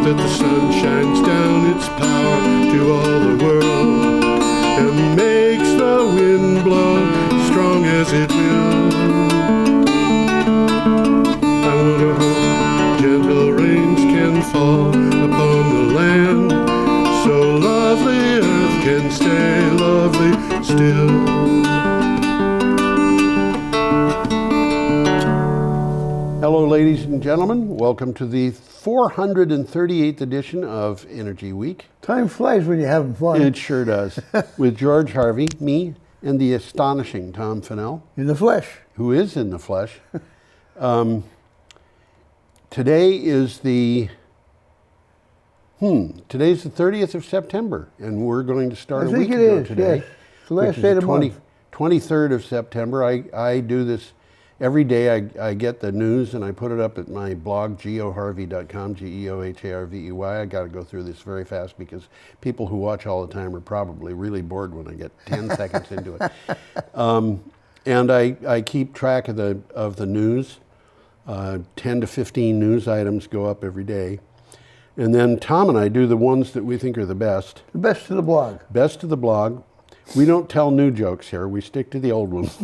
that the sun shines down its power to all the world and makes the wind blow strong as it will. I wonder how gentle rains can fall upon the land, so lovely earth can stay lovely still. Hello, ladies and gentlemen. Welcome to the 438th edition of Energy Week. Time flies when you're having fun. It sure does. With George Harvey, me, and the astonishing Tom Fennell. In the flesh. Who is in the flesh. Today is the... Today's the 30th of September, and we're going to start a week ago today. Yes. It's the last day of the month. 23rd of September. I do this every day. I get the news and I put it up at my blog, geoharvey.com, Geoharvey. I got to go through this very fast because people who watch all the time are probably really bored when I get 10 seconds into it. And I keep track of the news. 10 to 15 news items go up every day. And then Tom and I do the ones that we think are the best. The best of the blog. Best of the blog. We don't tell new jokes here. We stick to the old ones.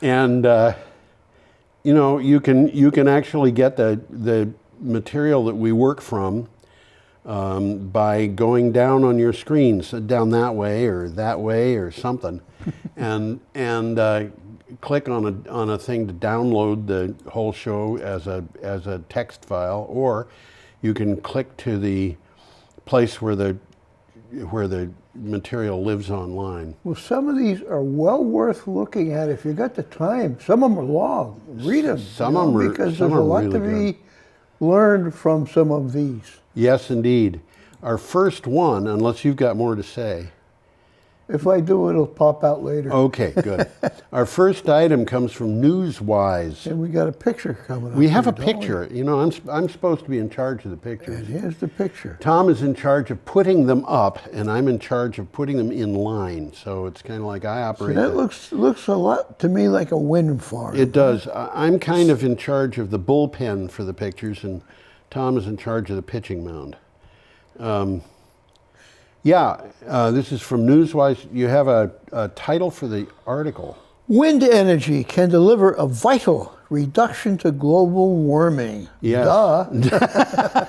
And you can actually get the material that we work from by going down on your screens, down that way or something, and click on a thing to download the whole show as a text file, or you can click to the place where the material lives online. Well, some of these are well worth looking at if you got the time. Some of them are long. Read them. Because there's a lot to be learned from some of these. Yes, indeed. Our first one, unless you've got more to say. If I do, it'll pop out later. Okay, good. Our first item comes from Newswise. And we got a picture coming up. We have a picture. You know, I'm supposed to be in charge of the pictures. And here's the picture. Tom is in charge of putting them up, and I'm in charge of putting them in line. So it's kind of like I operate. So that looks a lot to me like a wind farm. It does. I'm kind of in charge of the bullpen for the pictures, and Tom is in charge of the pitching mound. This is from Newswise. You have a title for the article. Wind energy can deliver a vital reduction to global warming. Yes. Duh.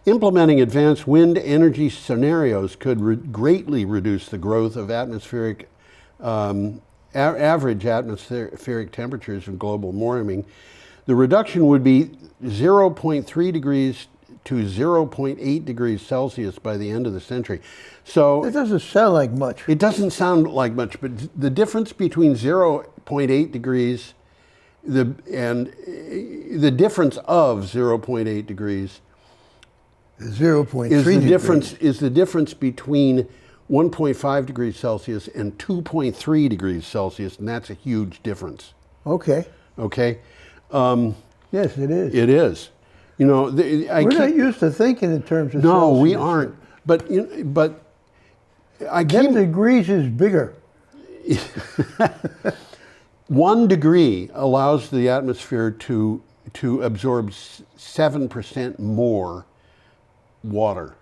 Implementing advanced wind energy scenarios could greatly reduce the growth of atmospheric, average atmospheric temperatures of global warming. The reduction would be 0.3 degrees to 0.8 degrees Celsius by the end of the century. So it doesn't sound like much. It doesn't sound like much, but the difference between 0.8 degrees and the difference of 0.8 degrees 0.3 is the difference between 1.5 degrees Celsius and 2.3 degrees Celsius, and that's a huge difference. Okay. Okay. Yes, it is. It is. You know, we're not used to thinking in terms of No, Celsius. we aren't. But I keep... 10 degrees is bigger. 1 degree allows the atmosphere to absorb 7% more water,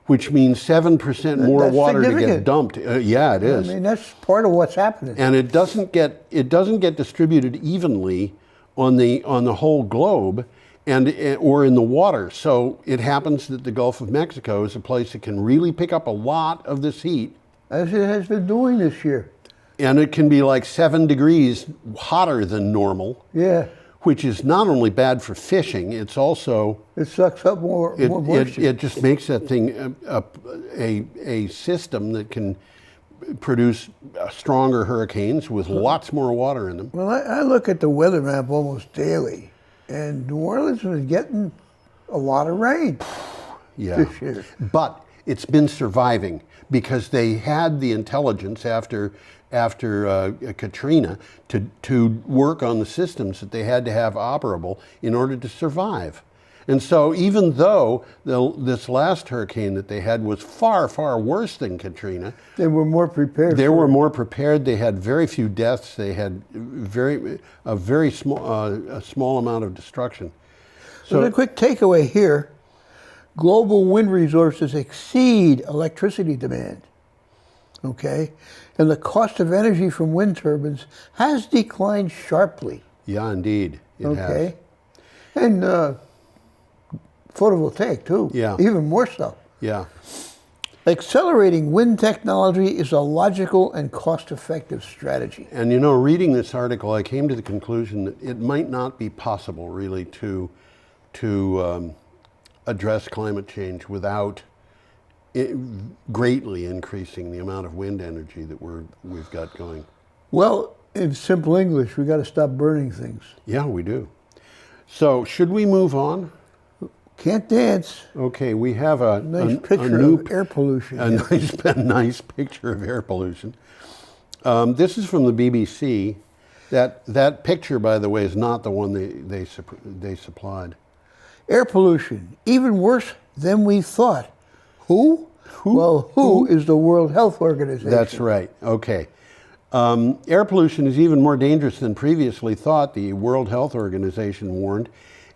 which means 7% more water to get dumped. Yeah, it is. I mean, that's part of what's happening. And it doesn't get distributed evenly on the whole globe. Or in the water. So it happens that the Gulf of Mexico is a place that can really pick up a lot of this heat. As it has been doing this year. And it can be like 7 degrees hotter than normal. Yeah. Which is not only bad for fishing, it's also... It sucks up more moisture. It just makes that thing a system that can produce stronger hurricanes with lots more water in them. Well, I look at the weather map almost daily. And New Orleans was getting a lot of rain this year. But it's been surviving because they had the intelligence after Katrina to work on the systems that they had to have operable in order to survive. And so even though this last hurricane that they had was far, far worse than Katrina, they were more prepared. They were more prepared. They had very few deaths. They had a very small amount of destruction. So the quick takeaway here, global wind resources exceed electricity demand, okay? And the cost of energy from wind turbines has declined sharply. Yeah, indeed, it has. And photovoltaic too, even more so. Yeah. Accelerating wind technology is a logical and cost-effective strategy. And you know, reading this article, I came to the conclusion that it might not be possible really to address climate change without greatly increasing the amount of wind energy that we've got going. Well, in simple English, we got to stop burning things. Yeah, we do. So, should we move on? Can't dance. Okay, we have a nice picture of air pollution. A nice picture of air pollution. This is from the BBC. That picture, by the way, is not the one they supplied. Air pollution, even worse than we thought. Who? Well, WHO is the World Health Organization. That's right. Okay. Air pollution is even more dangerous than previously thought, the World Health Organization warned,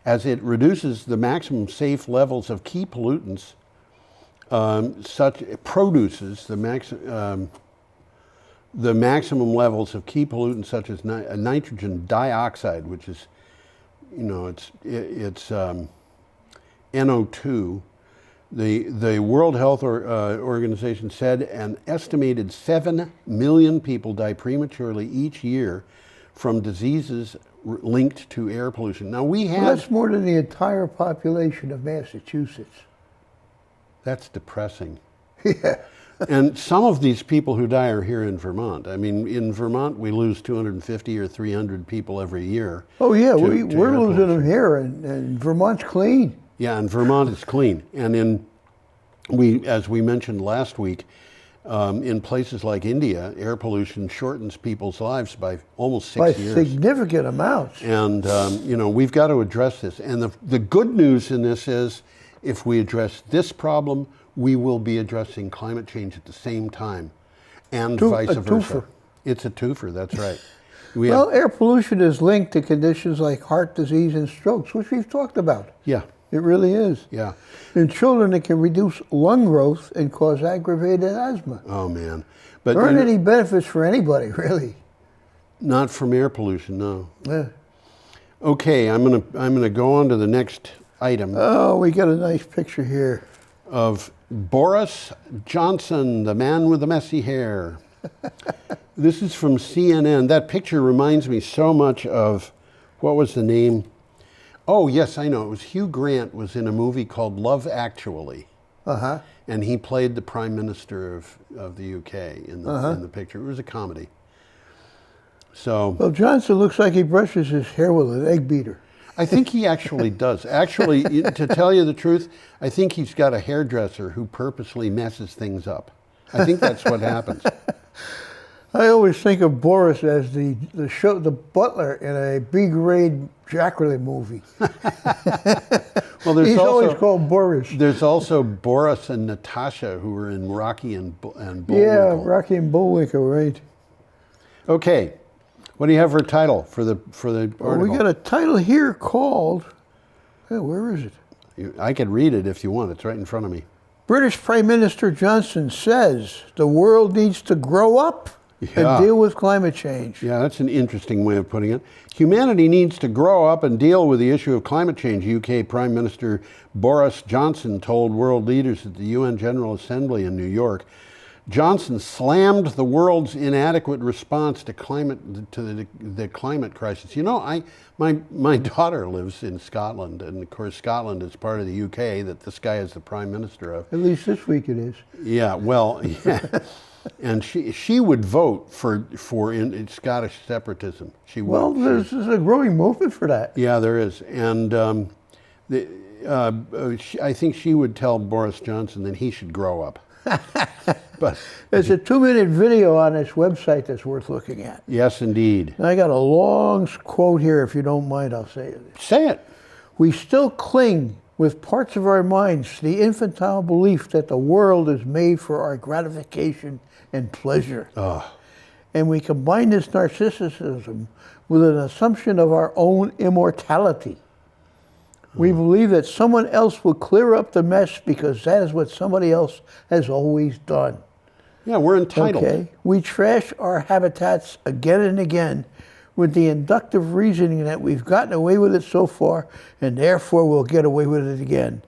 as it reduces the maximum safe levels of key pollutants, produces the maximum levels of key pollutants such as nitrogen dioxide, which is, you know, it's NO2. The World Health Organization said an estimated 7 million people die prematurely each year from diseases linked to air pollution. Now that's more than the entire population of Massachusetts. That's depressing. Yeah. And some of these people who die are here in Vermont. I mean, in Vermont, we lose 250 or 300 people every year. Oh yeah, we're losing them here, and Vermont's clean. Yeah, and Vermont is clean. And as we mentioned last week, in places like India, air pollution shortens people's lives by almost 6 years. By significant amounts. And, you know, we've got to address this. And the good news in this is, if we address this problem, we will be addressing climate change at the same time, and vice versa. Twofer. It's a twofer, that's right. Well, air pollution is linked to conditions like heart disease and strokes, which we've talked about. Yeah. It really is. Yeah. In children, it can reduce lung growth and cause aggravated asthma. Oh, man. But there aren't any benefits for anybody, really. Not from air pollution, no. Yeah. Okay, I'm gonna go on to the next item. Oh, we got a nice picture here. Of Boris Johnson, the man with the messy hair. This is from CNN. That picture reminds me so much of, what was the name? Oh, yes, I know. It was Hugh Grant was in a movie called Love Actually. Uh-huh. And he played the Prime Minister of the UK in the picture. It was a comedy. So. Well, Johnson looks like he brushes his hair with an egg beater. I think he actually does. Actually, to tell you the truth, I think he's got a hairdresser who purposely messes things up. I think that's what happens. I always think of Boris as the butler in a B-grade Jacqueline movie. Well, he's always called Boris. There's also Boris and Natasha, who were in Rocky and Bullwinkle. Yeah, Rocky and Bullwinkle, right. Okay. What do you have for a title for the article? Well, we got a title here called, where is it? I could read it if you want. It's right in front of me. British Prime Minister Johnson says the world needs to grow up and deal with climate change. Yeah, that's an interesting way of putting it. Humanity needs to grow up and deal with the issue of climate change, UK Prime Minister Boris Johnson told world leaders at the UN General Assembly in New York. Johnson slammed the world's inadequate response to the climate crisis. You know, my daughter lives in Scotland, and of course Scotland is part of the UK that this guy is the Prime Minister of. At least this week it is. Yeah, well, yeah. And she would vote for in Scottish separatism. She would. Well, there's a growing movement for that. Yeah, there is, and I think she would tell Boris Johnson that he should grow up. But there's a 2-minute video on this website that's worth looking at. Yes, indeed. And I got a long quote here. If you don't mind, I'll say it. Say it. We still cling with parts of our minds to the infantile belief that the world is made for our gratification and pleasure. And we combine this narcissism with an assumption of our own immortality. We believe that someone else will clear up the mess because that is what somebody else has always done. Yeah, we're entitled. Okay? We trash our habitats again and again with the inductive reasoning that we've gotten away with it so far and therefore we'll get away with it again.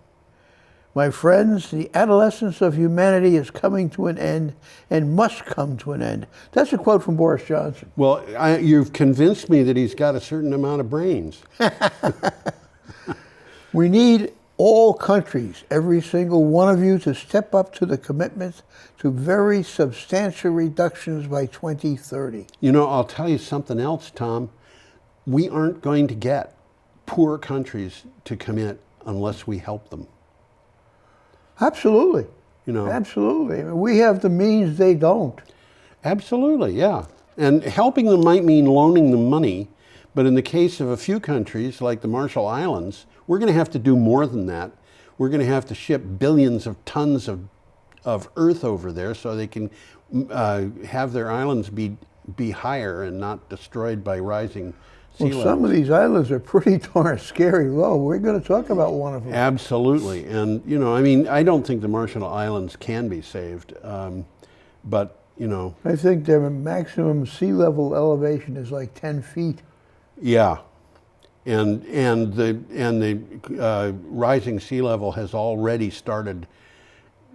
My friends, the adolescence of humanity is coming to an end and must come to an end. That's a quote from Boris Johnson. Well, you've convinced me that he's got a certain amount of brains. We need all countries, every single one of you, to step up to the commitment to very substantial reductions by 2030. You know, I'll tell you something else, Tom. We aren't going to get poor countries to commit unless we help them. Absolutely. You know, absolutely. I mean, we have the means, they don't. Absolutely, yeah. And helping them might mean loaning them money, but in the case of a few countries like the Marshall Islands, we're going to have to do more than that. We're going to have to ship billions of tons of earth over there so they can have their islands be higher and not destroyed by rising sea levels. Some of these islands are pretty darn scary low. We're going to talk about one of them. Absolutely. And, you know, I mean, I don't think the Marshall Islands can be saved, but, you know. I think their maximum sea level elevation is like 10 feet. Yeah. And the rising sea level has already started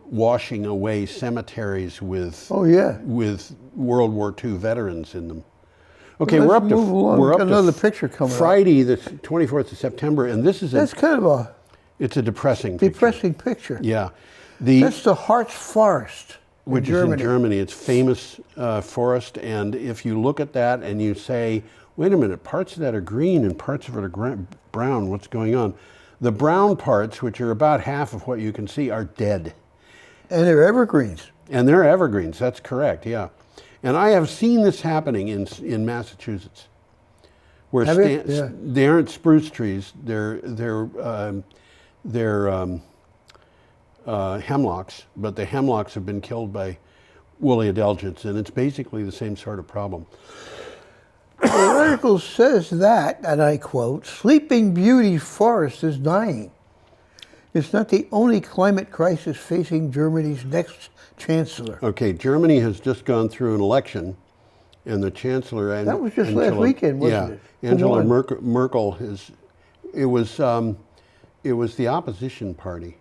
washing away cemeteries with with World War II veterans in them. Okay, well, we're up to another picture coming Friday, the 24th of September, and this is that's kind of it's a depressing picture. Yeah, that's the Harz Forest, which is in Germany. It's famous forest, and if you look at that and you say, wait a minute, parts of that are green and parts of it are brown. What's going on? The brown parts, which are about half of what you can see, are dead. And they're evergreens. And they're evergreens, that's correct, yeah. And I have seen this happening in Massachusetts, where they aren't spruce trees, they're hemlocks, but the hemlocks have been killed by woolly adelgits, and it's basically the same sort of problem. The article says that, and I quote, Sleeping Beauty forest is dying. It's not the only climate crisis facing Germany's next chancellor. Okay, Germany has just gone through an election, and the chancellor... That was just last weekend, wasn't it? Angela Merkel it was the opposition party.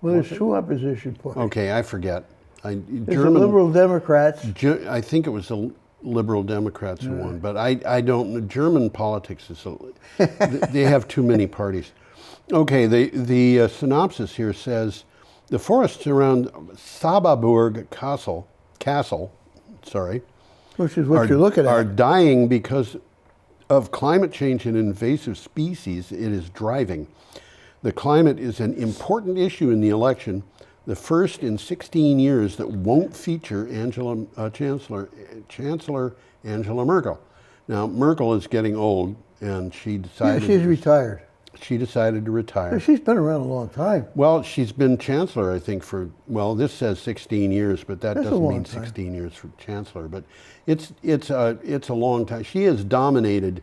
Well, there's two opposition parties. Okay, I forget. There's the Liberal Democrats. I think it was the Liberal Democrats who won, but I don't. German politics is they have too many parties. Okay, the synopsis here says the forests around Sababurg Castle, which is what you're looking at, are dying because of climate change and invasive species it is driving. The climate is an important issue in the election, the first in 16 years that won't feature Chancellor Angela Merkel. Now, Merkel is getting old, and she decided... she's retired. She decided to retire. She's been around a long time. Well, she's been Chancellor, I think, for, well, this says 16 years, but that doesn't mean 16 years for Chancellor. But it's a long time. She has dominated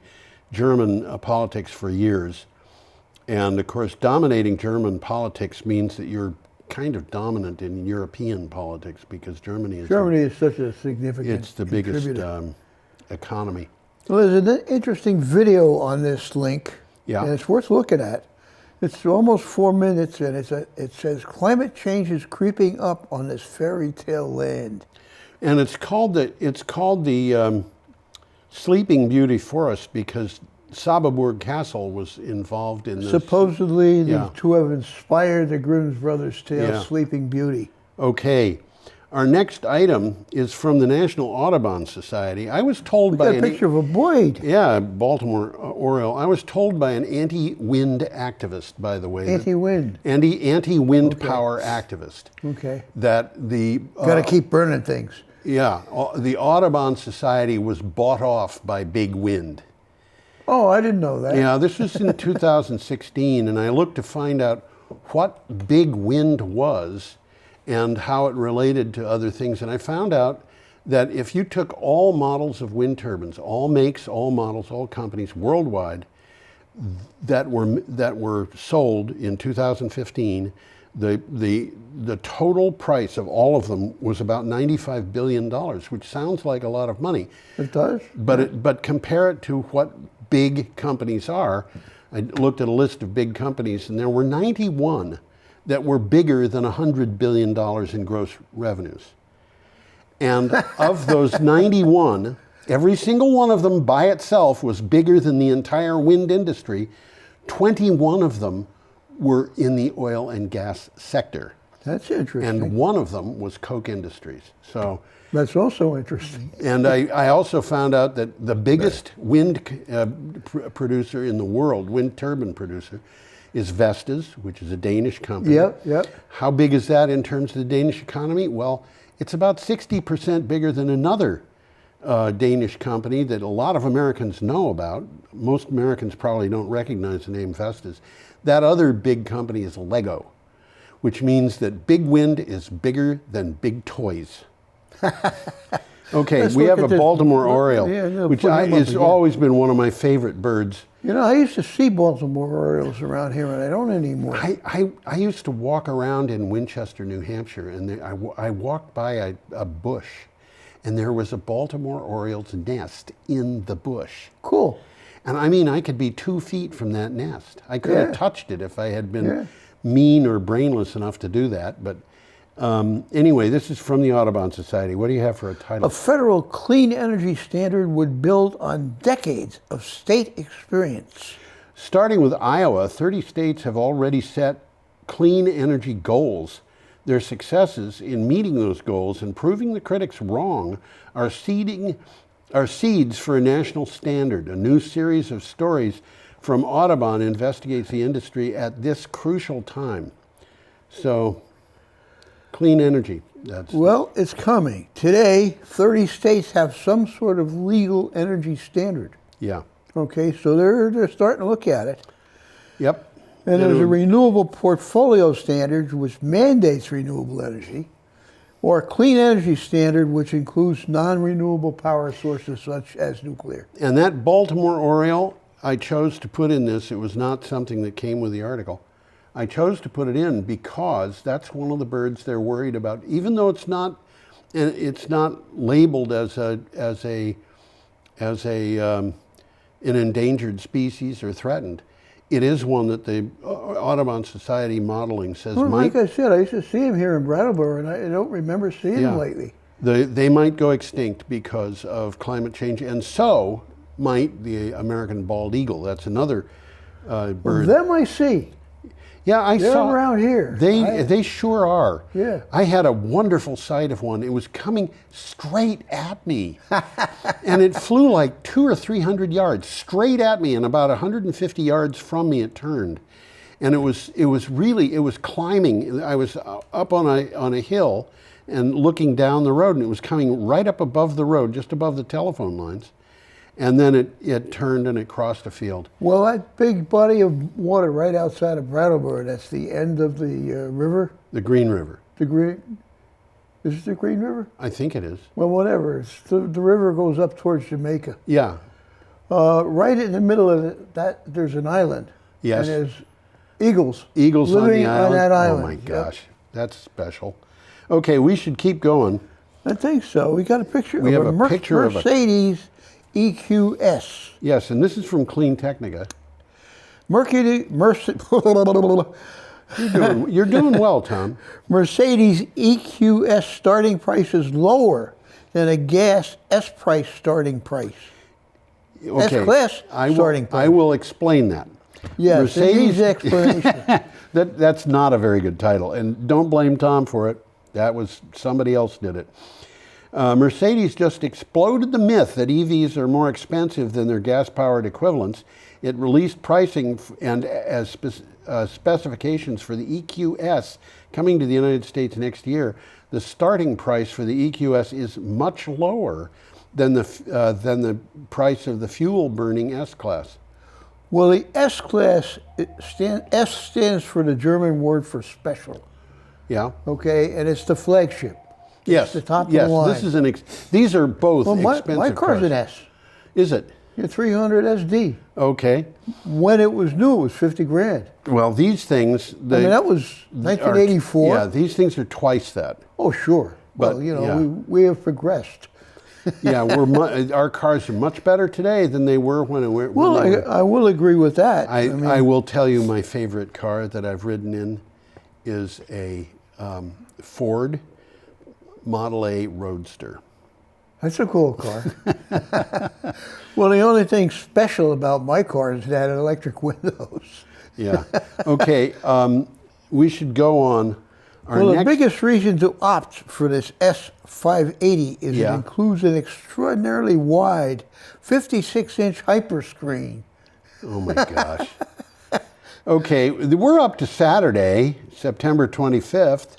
German politics for years. And, of course, dominating German politics means that you're kind of dominant in European politics because Germany is such a significant It's the biggest economy. Well, there's an interesting video on this link, and it's worth looking at. It's almost 4 minutes, and it says, climate change is creeping up on this fairy tale land. And it's called the Sleeping Beauty Forest because Sababurg Castle was involved in this. Supposedly to have inspired the Grimm's Brothers' tale, Sleeping Beauty. Okay. Our next item is from the National Audubon Society. I was told by a picture of a Boyd. Yeah, Baltimore Oriole. I was told by an anti-wind activist, by the way. Anti-wind? Anti-wind power activist. Okay. That the... Got to keep burning things. Yeah. The Audubon Society was bought off by big wind. Oh, I didn't know that. Yeah, this was in 2016, and I looked to find out what big wind was and how it related to other things. And I found out that if you took all models of wind turbines, all makes, all models, all companies worldwide that were sold in 2015, the total price of all of them was about $95 billion, which sounds like a lot of money. It does. But compare it to what big companies are. I looked at a list of big companies, and there were 91 that were bigger than $100 billion in gross revenues. And of those 91, every single one of them by itself was bigger than the entire wind industry. 21 of them were in the oil and gas sector. That's interesting. And one of them was Koch Industries. So that's also interesting. And I also found out that the biggest wind producer in the world, wind turbine producer, is Vestas, which is a Danish company. Yep. How big is that in terms of the Danish economy? Well, it's about 60% bigger than another Danish company that a lot of Americans know about. Most Americans probably don't recognize the name Vestas. That other big company is Lego, which means that big wind is bigger than big toys. Okay, we have a Baltimore Oriole, which has always been one of my favorite birds. You know, I used to see Baltimore Orioles around here, and I don't anymore. I used to walk around in Winchester, New Hampshire, and I walked by a bush, and there was a Baltimore Oriole's nest in the bush. Cool. And I mean, I could be 2 feet from that nest. I could have touched it if I had been mean or brainless enough to do that. But anyway, this is from the Audubon Society. What do you have for a title? A federal clean energy standard would build on decades of state experience. Starting with Iowa, 30 states have already set clean energy goals. Their successes in meeting those goals and proving the critics wrong are seeds for a national standard. A new series of stories from Audubon investigates the industry at this crucial time. So, clean energy. Well, it's coming. Today, 30 states have some sort of legal energy standard. Yeah. Okay, so they're starting to look at it. Yep. And there's a renewable portfolio standard which mandates renewable energy, or a clean energy standard which includes non-renewable power sources such as nuclear. And that Baltimore Oriole, I chose to put in this. It was not something that came with the article. I chose to put it in because that's one of the birds they're worried about, even though it's not labeled as an endangered species or threatened. It is one that the Audubon Society modeling says like I said, I used to see him here in Brattleboro, and I don't remember seeing him lately. They might go extinct because of climate change, and so might the American bald eagle. That's another bird. Well, them I see. Yeah, They're around here. They sure are. Yeah. I had a wonderful sight of one. It was coming straight at me. And it flew like 200 or 300 yards straight at me, and about 150 yards from me it turned. And it was climbing. I was up on a hill and looking down the road, and it was coming right up above the road, just above the telephone lines. And then it turned and it crossed a field. Well, that big body of water right outside of Brattleboro, that's the end of the river? The Green River. Is it the Green River? I think it is. Well, whatever. The river goes up towards Jamaica. Yeah. Right in the middle of that, there's an island. Yes. And there's eagles. Eagles living on that island. Oh my gosh, that's special. Okay, we should keep going. I think so. We got a picture we of have a picture Mercedes EQS. Yes, and this is from Clean Technica. You're doing well, Tom. Mercedes EQS starting price is lower than a gas S price starting price. Okay. S-Class starting price. I will explain that. Yes, Mercedes explanation. That's not a very good title, and don't blame Tom for it. That was somebody else did it. Mercedes just exploded the myth that EVs are more expensive than their gas-powered equivalents. It released pricing and as specifications for the EQS coming to the United States next year. The starting price for the EQS is much lower than the price of the fuel burning S-Class. Well, the S-Class, S stands for the German word for special, Yeah. okay? And it's the flagship. Yes. It's the top of yes. the line. This is these are both Well, expensive my car's cars. an S. Is it? Your 300 SD. Okay. When it was new, it was 50 grand. Well, these things. I mean, that was 1984. Yeah, these things are twice that. Oh, sure. But, Well, you know, yeah. we have progressed. Yeah, our cars are much better today than they were when it went. Well, I will agree with that. I will tell you my favorite car that I've ridden in is a Ford Model A Roadster. That's a cool car. Well, the only thing special about my car is that electric windows. Yeah. Okay. We should go on. The biggest reason to opt for this S580 is it Yeah. includes an extraordinarily wide 56-inch hyperscreen. Oh my gosh. Okay, we're up to Saturday, September 25th,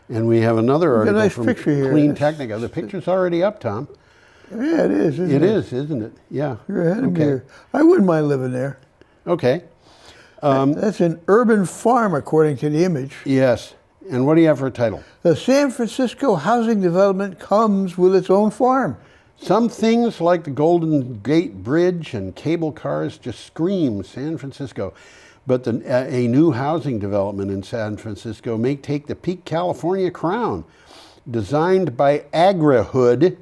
and we have another a article nice from picture here. Clean Technica. The picture's already up, Tom. Yeah, it is, isn't it? It is, isn't it? Yeah. You're ahead of me Okay. here. I wouldn't mind living there. Okay. That's an urban farm, according to the image. Yes. And what do you have for a title? The San Francisco housing development comes with its own farm. Some things like the Golden Gate Bridge and cable cars just scream San Francisco. But a new housing development in San Francisco may take the peak California crown. Designed by AgriHood,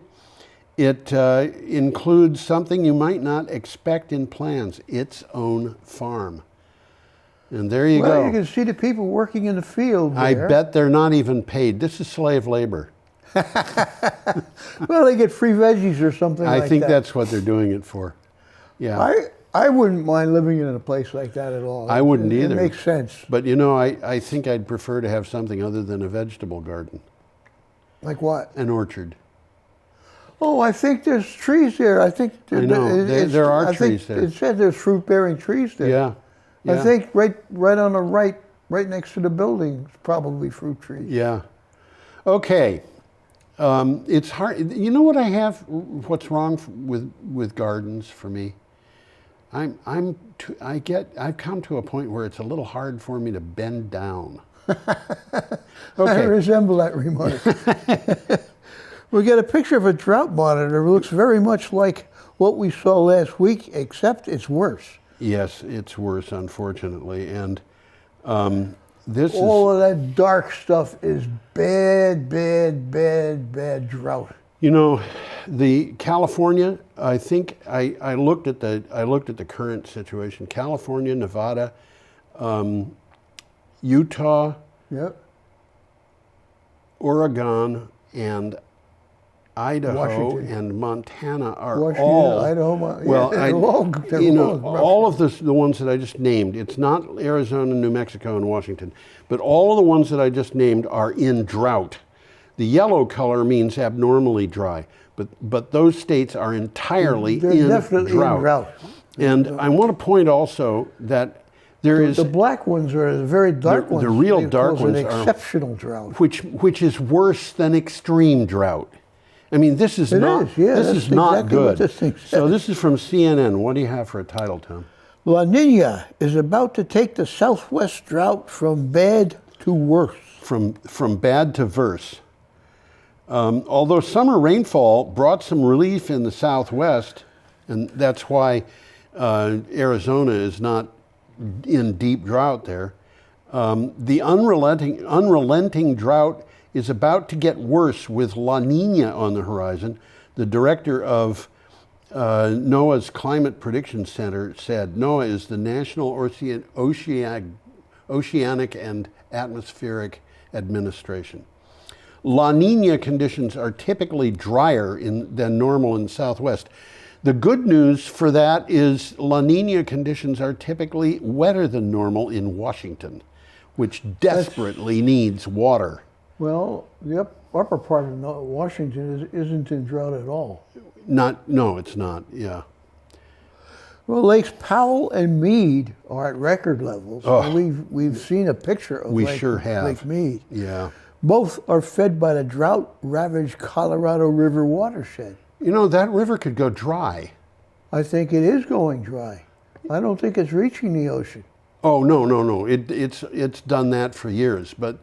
it includes something you might not expect in plans, its own farm. And there you Well, go. you can see the people working in the field I there. bet they're not even paid. This is slave labor. Well, they get free veggies or something like that. I think that's what they're doing it for. Yeah. I wouldn't mind living in a place like that at all. I wouldn't It either. makes sense. But you know, I think I'd prefer to have something other than a vegetable garden, Like what? an orchard. Oh, I think there's trees there. I think I know. There are trees there. It said there's fruit-bearing trees there. Yeah. I think right on the right next to the building, is probably fruit trees. Yeah. Okay. It's hard. You know what I have? What's wrong with gardens for me? I've come to a point where it's a little hard for me to bend down. I Okay. resemble that remark. We get a picture of a drought monitor. It looks very much like what we saw last week, except it's worse. Yes, it's worse, unfortunately, and this All is. of that dark stuff is bad, bad, bad, bad drought. You know, the California. I think I looked at the current situation. California, Nevada, Utah, Yep. Oregon, and Idaho Washington. and Montana are Washington, all. Idaho, Well, they're all of the ones that I just named. It's not Arizona, New Mexico, and Washington, but all of the ones that I just named are in drought. The yellow color means abnormally dry, but those states are entirely They're definitely in drought. And I want to point also that there is The black ones are the very dark The ones. real They dark call it ones are- exceptional drought. which is worse than extreme drought. I mean, this is It not is, yeah, this that's is not exactly what good. this thing So says. this is from CNN. What do you have for a title, Tom? La Niña is about to take the Southwest drought from bad to worse. From bad to verse. Although summer rainfall brought some relief in the Southwest, and that's why Arizona is not in deep drought there. The unrelenting drought is about to get worse with La Niña on the horizon. The director of NOAA's Climate Prediction Center said NOAA is the National Oceanic and Atmospheric Administration. La Niña conditions are typically drier than normal in the Southwest. The good news for that is La Niña conditions are typically wetter than normal in Washington, which desperately needs water. Well, the upper part of Washington isn't in drought at all. No, it's not. Yeah. Well, Lakes Powell and Mead are at record levels. Oh. And we've seen a picture of We sure have. Lake Mead. Yeah. Both are fed by the drought-ravaged Colorado River watershed. You know, that river could go dry. I think it is going dry. I don't think it's reaching the ocean. Oh, no. It's done that for years. But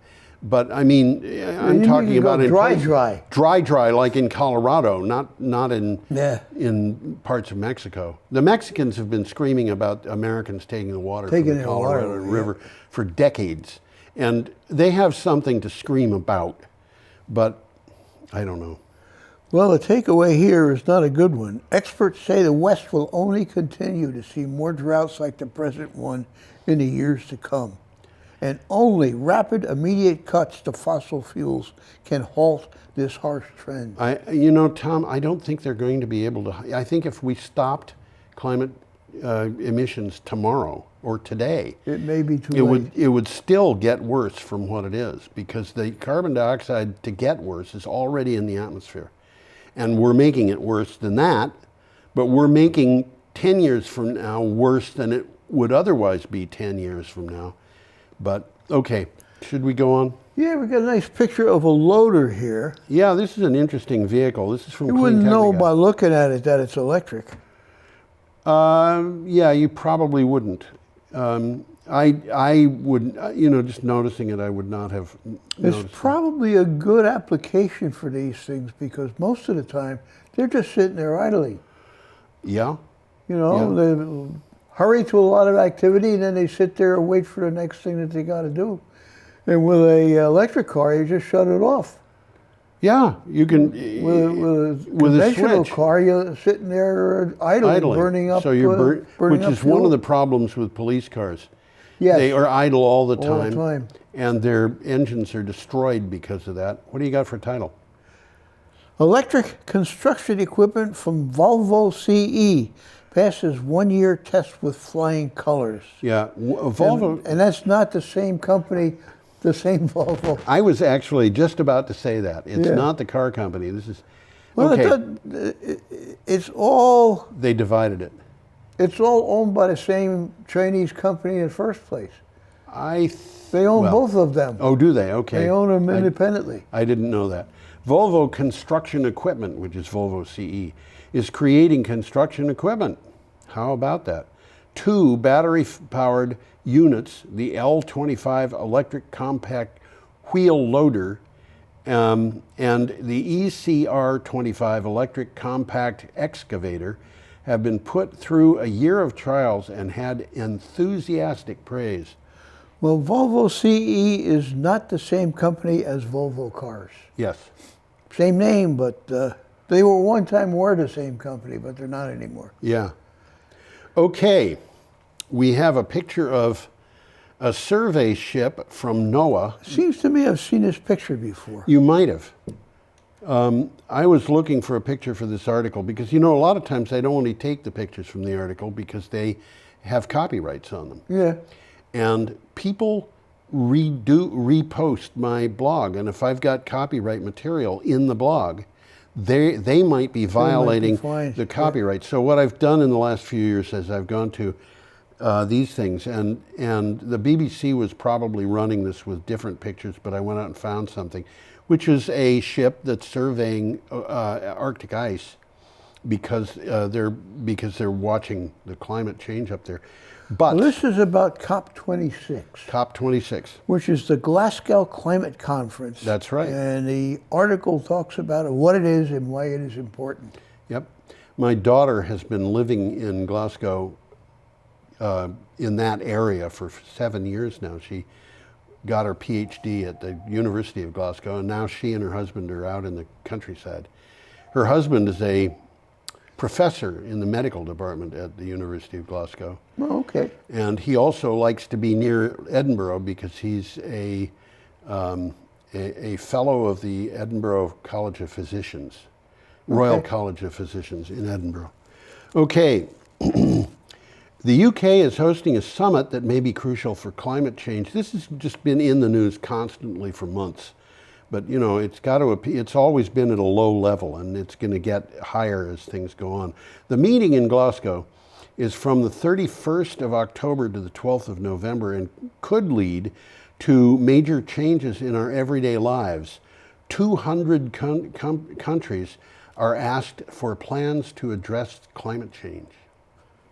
I mean, I'm talking about in dry, places- dry, like in Colorado, not in parts of Mexico. The Mexicans have been screaming about Americans taking the water from the Colorado River for decades, and they have something to scream about, but I don't know. Well, the takeaway here is not a good one. Experts say the West will only continue to see more droughts like the present one in the years to come. And only rapid, immediate cuts to fossil fuels can halt this harsh trend. Tom, I don't think they're going to be able to. I think if we stopped climate emissions tomorrow or today, it may be too late. It would still get worse from what it is, because the carbon dioxide, to get worse, is already in the atmosphere. And we're making it worse than that, but we're making 10 years from now worse than it would otherwise be 10 years from now. But, okay, should we go on? Yeah, we got a nice picture of a loader here. Yeah, this is an interesting vehicle. This is from You Clean wouldn't know Technica. by looking at it that it's electric. Yeah, you probably wouldn't. I would, just noticing it, I would not have noticed. It's probably a good application for these things, because most of the time they're just sitting there idling. Yeah. They hurry to a lot of activity, and then they sit there and wait for the next thing that they got to do. And with a electric car, you just shut it off. Yeah, you can. With a conventional car, you're sitting there idling, burning up. So you're burning which up is fuel. one of the problems with police cars. Yes. They are idle all the time. All the time. And their engines are destroyed because of that. What do you got for title? Electric construction equipment from Volvo CE passes 1-year test with flying colors. Yeah, Volvo. And that's not the same company, the same Volvo. I was actually just about to say that. It's not the car company. This is. Well, okay. it's all. They divided it. It's all owned by the same Chinese company in the first place. They own both of them. Oh, do they? Okay. They own them independently. I didn't know that. Volvo Construction Equipment, which is Volvo CE, is creating construction equipment. How about that? 2 battery-powered units, the L25 electric compact wheel loader and the ECR25 electric compact excavator, have been put through a year of trials and had enthusiastic praise. Well, Volvo CE is not the same company as Volvo Cars. Yes. Same name, but they were one time the same company, but they're not anymore. Yeah. Okay. We have a picture of a survey ship from NOAA. Seems to me I've seen this picture before. You might have. I was looking for a picture for this article because, a lot of times I don't only take the pictures from the article because they have copyrights on them. Yeah. And people repost my blog, and if I've got copyright material in the blog, they might be violating the copyright. So what I've done in the last few years is I've gone to these things, and the BBC was probably running this with different pictures, but I went out and found something, which is a ship that's surveying Arctic ice because they're watching the climate change up there. But this is about COP26. COP26. Which is the Glasgow Climate Conference. That's right. And the article talks about what it is and why it is important. Yep. My daughter has been living in Glasgow in that area for 7 years now. She got her PhD at the University of Glasgow, and now she and her husband are out in the countryside. Her husband is a professor in the medical department at the University of Glasgow. Oh, okay. And he also likes to be near Edinburgh because he's a fellow of the Edinburgh College of Physicians, Royal College of Physicians in Edinburgh. Okay. The UK is hosting a summit that may be crucial for climate change. This has just been in the news constantly for months. But it's always been at a low level, and it's going to get higher as things go on. The meeting in Glasgow is from the 31st of October to the 12th of November and could lead to major changes in our everyday lives. 200 countries are asked for plans to address climate change.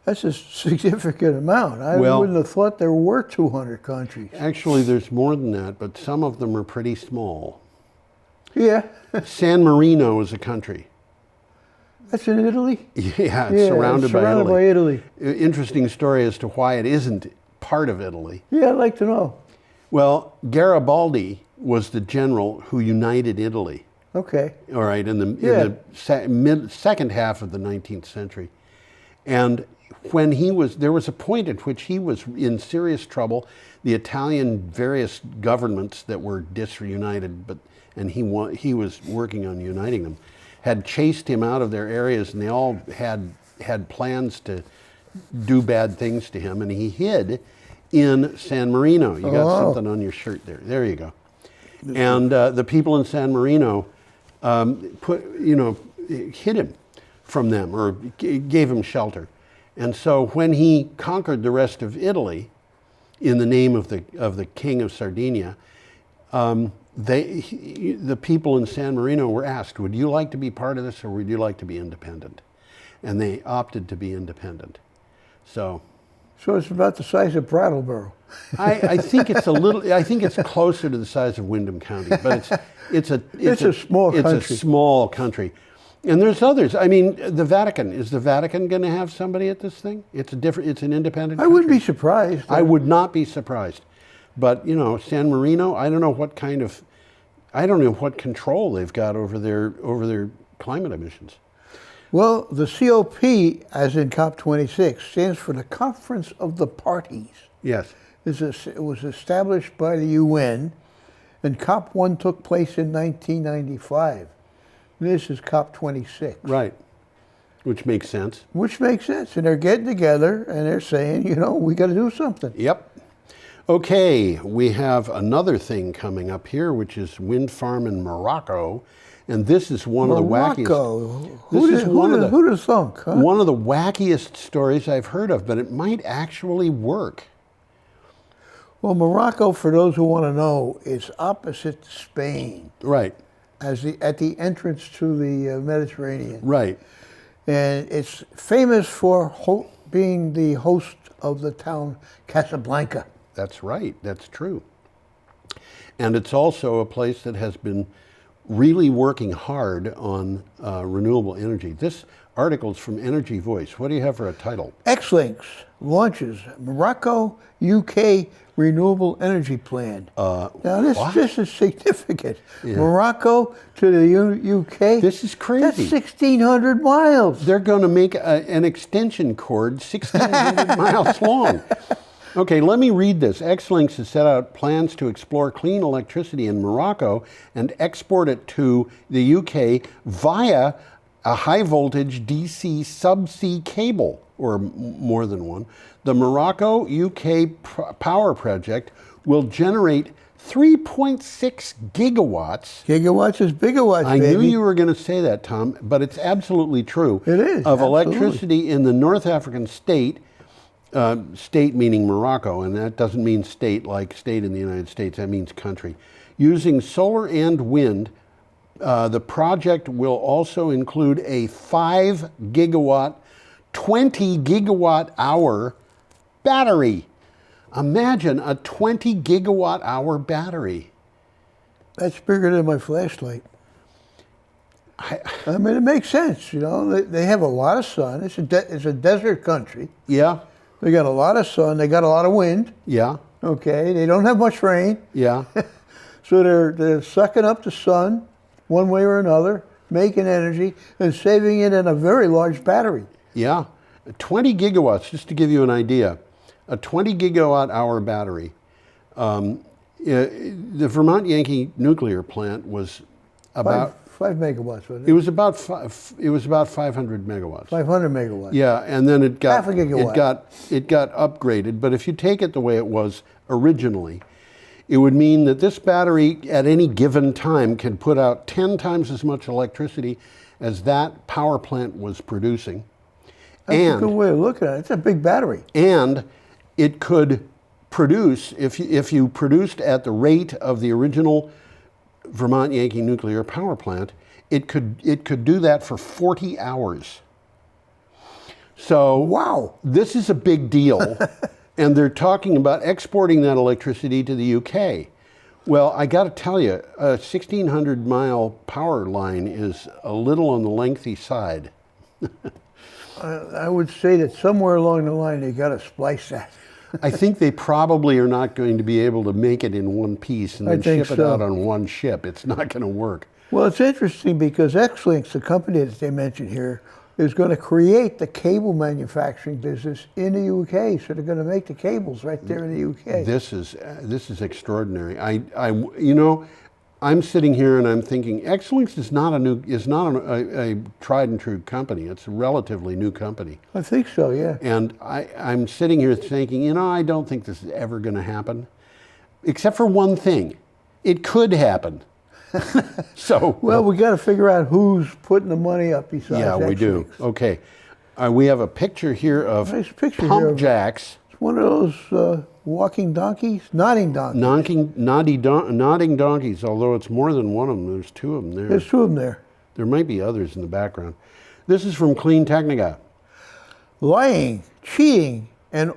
That's a significant amount. I Well- wouldn't have thought there were 200 countries. Actually, there's more than that, but some of them are pretty small. Yeah, San Marino is a country. that's in Italy? Yeah, it's surrounded by Italy. by Italy. Interesting story as to why it isn't part of Italy. Yeah, I'd like to know. Well, Garibaldi was the general who united Italy. Okay. All right, in the second half of the 19th century, and when there was a point at which he was in serious trouble. The Italian various governments that were disunited, and he was working on uniting them, had chased him out of their areas, and they all had plans to do bad things to him, and he hid in San Marino. You got something on your shirt there. There you go. And the people in San Marino hid him from them or gave him shelter. And so when he conquered the rest of Italy in the name of the king of Sardinia, the people in San Marino were asked, would you like to be part of this or would you like to be independent? And they opted to be independent. So it's about the size of Brattleboro. I think it's I think it's closer to the size of Windham County, but it's a small country. It's a small country. And there's others. I mean, the Vatican. Is the Vatican going to have somebody at this thing? It's an independent I country. wouldn't be surprised. I would not be surprised. But, San Marino, I don't know what control they've got over their climate emissions. Well, the COP, as in COP26, stands for the Conference of the Parties. Yes. It was established by the UN, and COP1 took place in 1995. This is COP26. Right. Which makes sense. Which makes sense. And they're getting together and they're saying, we got to do something. Yep. Okay, we have another thing coming up here, which is wind farm in Morocco. And this is one of the wackiest. Who'd have thunk? Huh? One of the wackiest stories I've heard of, but it might actually work. Well, Morocco, for those who want to know, is opposite Spain. Right. At the entrance to the Mediterranean. Right. And it's famous for being the host of the town Casablanca. That's right. That's true. And it's also a place that has been really working hard on renewable energy. This article is from Energy Voice. What do you have for a title? X-Links launches Morocco, UK renewable energy plan. Now this is significant. Yeah. Morocco to the UK. This is crazy. That's 1,600 miles. They're going to make an extension cord 1,600 miles long. Okay, let me read this. X-Links has set out plans to explore clean electricity in Morocco and export it to the UK via a high voltage DC subsea cable, or more than one. The Morocco UK power project will generate 3.6 gigawatts. Gigawatts is bigawatts, I baby. knew you were going to say that, Tom, but it's absolutely true. It is. Of absolutely. Electricity in the North African state, state meaning Morocco, and that doesn't mean state like state in the United States, that means country. Using solar and wind, the project will also include a 5 gigawatt, 20 gigawatt hour battery. Imagine a 20 gigawatt hour battery. That's bigger than my flashlight. I mean, it makes sense, They have a lot of sun. It's a desert country. Yeah. They got a lot of sun. They got a lot of wind. Yeah. Okay. They don't have much rain. Yeah. So they're sucking up the sun one way or another, making energy, and saving it in a very large battery. Yeah. 20 gigawatts, just to give you an idea. A 20 gigawatt hour battery. The Vermont Yankee nuclear plant was about 5 megawatts, wasn't it? It was about 500 megawatts. 500 megawatts. Yeah, and then it got half a gigawatt. It got upgraded. But if you take it the way it was originally, it would mean that this battery at any given time can put out 10 times as much electricity as that power plant was producing. That's a good way of looking at it. It's a big battery. And it could produce, if you produced at the rate of the original Vermont Yankee nuclear power plant, It could do that for 40 hours. So Wow. this is a big deal, and they're talking about exporting that electricity to the UK. Well, I got to tell you, a 1,600-mile power line is a little on the lengthy side. I would say that somewhere along the line they got to splice that. I think they probably are not going to be able to make it in one piece and then ship it out on one ship. It's not going to work. Well, it's interesting because X-Links, the company that they mentioned here, is going to create the cable manufacturing business in the UK. So they're going to make the cables right there in the UK. This is extraordinary. I'm sitting here and I'm thinking, X-Links is not a tried and true company. It's a relatively new company. I think so, yeah. And I'm sitting here thinking, I don't think this is ever going to happen, except for one thing. It could happen. Well, we got to figure out who's putting the money up besides Yeah, we do. Okay. We have a picture here of Nice picture pump here of- jacks. It's one of those walking donkeys, nodding donkeys. Nodding donkeys, although it's more than one of them. There's two of them there. There's two of them there. There might be others in the background. This is from Clean Technica. Lying, cheating,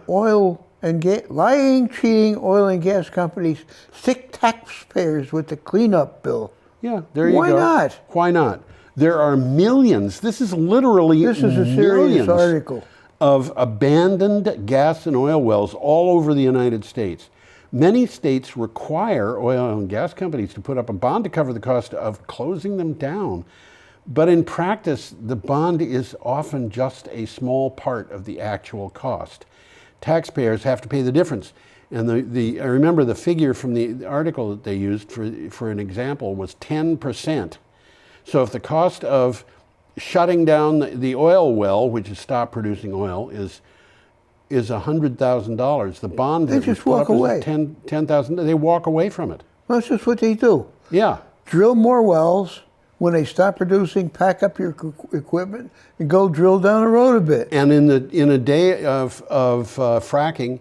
oil and gas companies stick taxpayers with the cleanup bill. Yeah, there you go. Why not? Why not? There are millions. This is literally This is a serious millions article. of abandoned gas and oil wells all over the United States. Many states require oil and gas companies to put up a bond to cover the cost of closing them down. But in practice, the bond is often just a small part of the actual cost. Taxpayers have to pay the difference. And I remember the figure from the article that they used for an example was 10%. So if the cost of shutting down the oil well, which has stopped producing oil, is $100,000, the bond They that was just put walk up is away. $10,000. They walk away from it. Well, that's just what they do. Yeah. Drill more wells. When they stop producing, pack up your equipment and go drill down the road a bit. And in a day of fracking,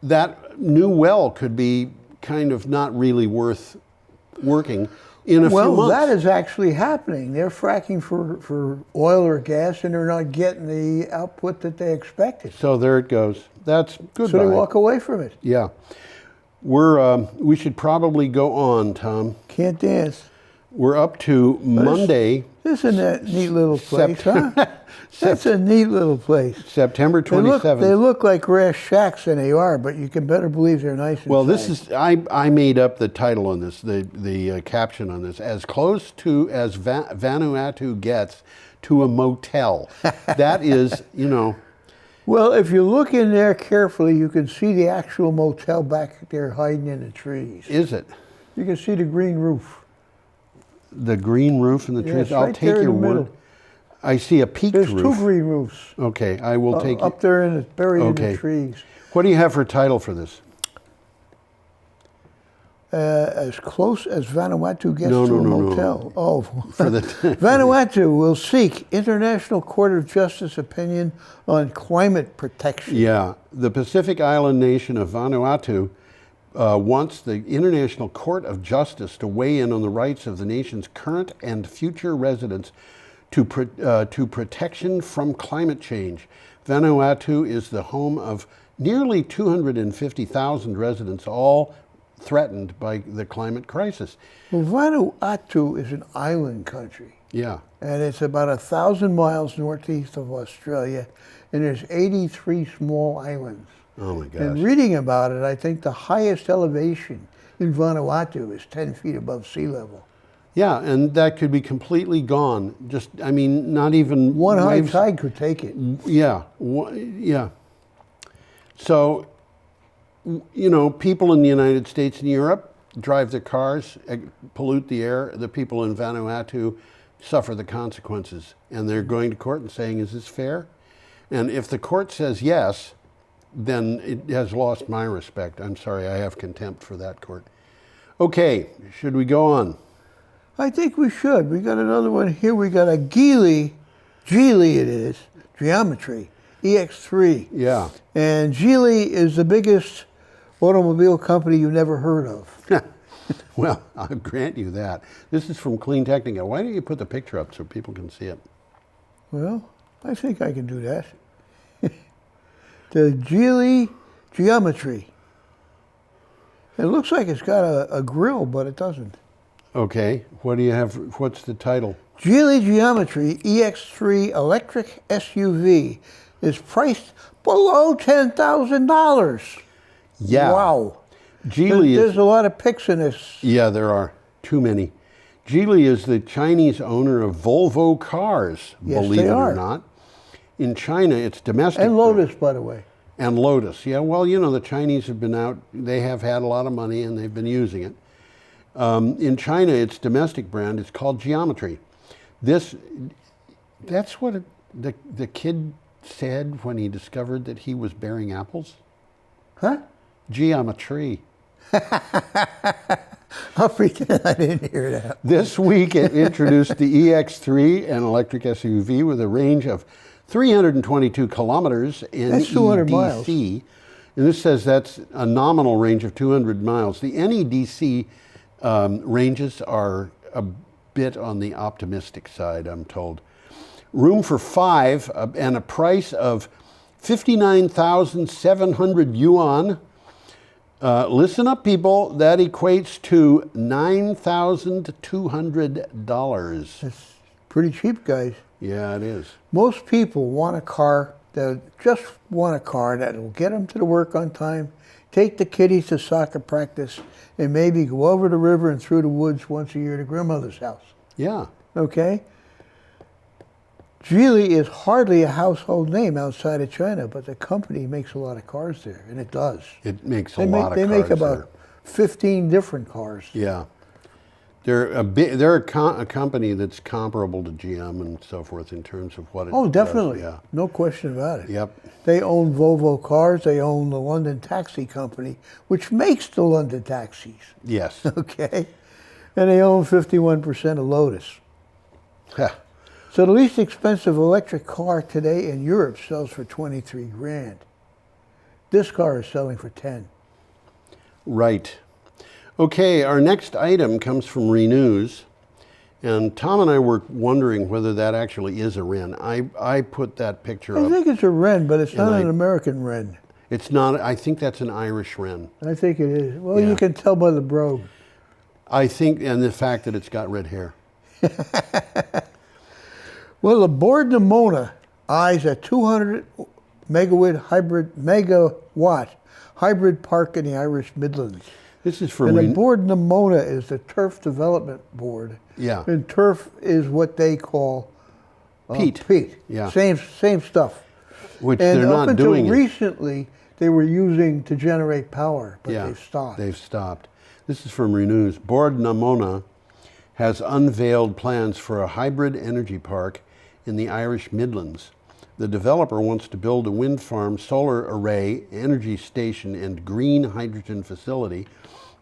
that new well could be kind of not really worth working in a few months. Well, that is actually happening. They're fracking for oil or gas, and they're not getting the output that they expected. So there it goes. That's goodbye. So they walk away from it. Yeah. We should probably go on, Tom. Can't dance. We're up to Monday. This is a neat little place, huh? That's a neat little place. September 27th. They look like grass shacks, and they are, but you can better believe they're nice inside. Well, this is I made up the title on this, the caption on this, as close to as Vanuatu gets to a motel. That is, Well, if you look in there carefully, you can see the actual motel back there hiding in the trees. Is it? You can see the green roof. The green roof and the Yeah, trees. it's I'll right take there in your the word. middle. I see a peaked There's roof. 2 green roofs. Okay, I will take it. Up there and buried in Okay. the trees. What do you have for a title for this? As close as Vanuatu gets No, to no, a no, no. motel. Oh, For the Vanuatu will seek International Court of Justice opinion on climate protection. Yeah, the Pacific Island nation of Vanuatu wants the International Court of Justice to weigh in on the rights of the nation's current and future residents to protection from climate change. Vanuatu is the home of nearly 250,000 residents, all threatened by the climate crisis. Well, Vanuatu is an island country, Yeah. and it's about 1,000 miles northeast of Australia, and there's 83 small islands. Oh my gosh. And reading about it, I think the highest elevation in Vanuatu is 10 feet above sea level. Yeah, and that could be completely gone. Not even One high waves. tide could take it. Yeah, yeah. So, people in the United States and Europe drive their cars, pollute the air. The people in Vanuatu suffer the consequences. And they're going to court and saying, is this fair? And if the court says yes, then it has lost my respect. I'm sorry, I have contempt for that court. Okay, should we go on? I think we should. We got another one here. We got a Geely it is, geometry, EX3. Yeah. And Geely is the biggest automobile company you never heard of. Well, I'll grant you that. This is from Clean Technica. Why don't you put the picture up so people can see it? Well, I think I can do that. The Geely Geometry. It looks like it's got a grill, but it doesn't. Okay, what do you have? What's the title? Geely Geometry EX3 electric SUV is priced below $10,000. Yeah. Wow. Geely There's is, a lot of pics in this. yeah, there are too many. Geely is the Chinese owner of Volvo cars, Yes, believe they it are. or not. In China, it's domestic. And Lotus, by the way. And Lotus. Yeah, well, you know, the Chinese have been out, they have had a lot of money and they've been using it. In China, its domestic brand is called Geometry. That's what the kid said when he discovered that he was bearing apples. Huh? Geometry. I'll pretend I didn't hear that. This week it introduced the EX3, an electric SUV with a range of 322 kilometers That's 200 miles. NEDC. And this says that's a nominal range of 200 miles. The NEDC ranges are a bit on the optimistic side, I'm told. Room for 5 and a price of 59,700 yuan. Listen up, people. That equates to $9,200. It's pretty cheap, guys. Yeah, it is. Most people want a car that just want a car that will get them to the work on time, take the kiddies to soccer practice, and maybe go over the river and through the woods once a year to grandmother's house. Yeah. Okay? Geely is hardly a household name outside of China, but the company makes a lot of cars there, and it does. It makes a They lot of make, cars. They make about there. 15 different cars. Yeah. They're a company that's comparable to GM and so forth in terms of what it Oh, does. definitely. Yeah. No question about it. Yep. They own Volvo cars. They own the London Taxi Company, which makes the London taxis. Yes. Okay? And they own 51% of Lotus. Ha. So the least expensive electric car today in Europe sells for 23 grand. This car is selling for 10. Right. Okay, our next item comes from Renews. And Tom and I were wondering whether that actually is a wren. I put that picture I up. think it's a wren, but it's not I- an American wren. It's not, I think that's an Irish wren. I think it is. Well, Yeah. you can tell by the brogue. I think, and the fact that it's got red hair. Well, the Board Nimona eyes a 200 megawatt hybrid park in the Irish Midlands. This is from And the Board Nimona is the Turf Development Board. Yeah. And turf is what they call Peat. Peat. Yeah. Same stuff. Which And they're up not until doing it. recently, they were using to generate power, but Yeah, they've stopped. They've stopped. This is from Renews. Board Nimona has unveiled plans for a hybrid energy park in the Irish Midlands. The developer wants to build a wind farm, solar array, energy station, and green hydrogen facility.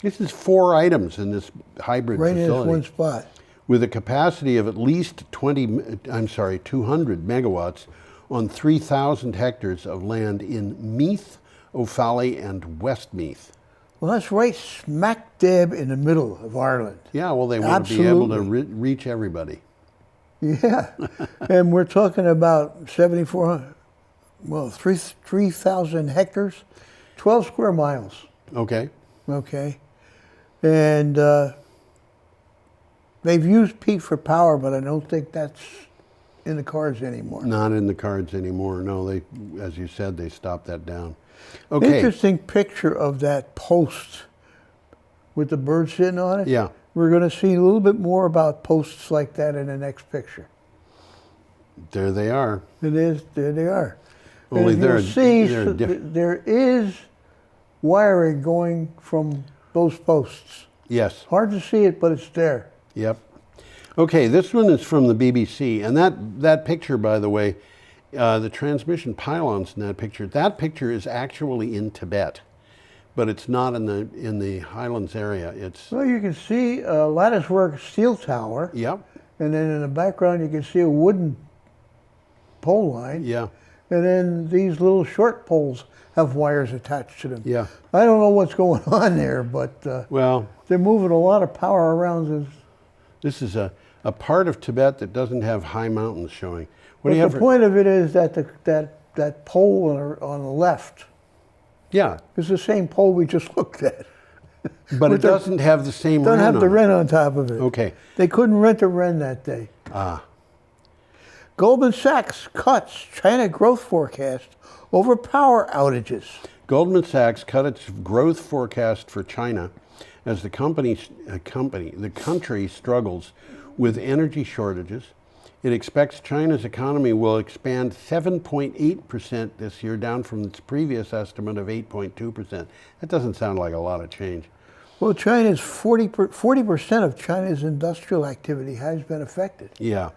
This is 4 items in this hybrid Right in this facility. one spot. With a capacity of at least 200 megawatts on 3,000 hectares of land in Meath, O'Falley, and Westmeath. Well, that's right smack dab in the middle of Ireland. Yeah, well, they want to be able to Absolutely. reach everybody. Yeah. And we're talking about 7,400, well, 3,000 hectares, 12 square miles. Okay. Okay. And they've used peat for power, but I don't think that's in the cards anymore. Not in the cards anymore. No, they, as you said, they stopped that down. Okay. Interesting picture of that post with the bird sitting on it. Yeah. We're going to see a little bit more about posts like that in the next picture. There they are. It is, there they are. Only And they're- you'll see they're diff- there is wiring going from those posts. Yes. Hard to see it, but it's there. Yep. Okay, this one is from the BBC, and that picture, by the way, the transmission pylons in that picture is actually in Tibet, but it's not in the Highlands area. It's Well, you can see a latticework steel tower, yep, and then in the background you can see a wooden pole line. yeah, and then these little short poles have wires attached to them. Yeah. I don't know what's going on there, but Well, they're moving a lot of power around. this is a part of Tibet that doesn't have high mountains showing. What But do you have the for- point of it is that that pole on the left Yeah, is the same pole we just looked at. but it doesn't have the same Doesn't wren have the on it. wren on top of it. Okay. They couldn't rent a wren that day. Ah. Goldman Sachs cuts China growth forecast over power outages. Goldman Sachs cut its growth forecast for China as the country struggles with energy shortages. It expects China's economy will expand 7.8% this year, down from its previous estimate of 8.2%. That doesn't sound like a lot of change. Well, China's 40% of China's industrial activity has been affected. Yeah.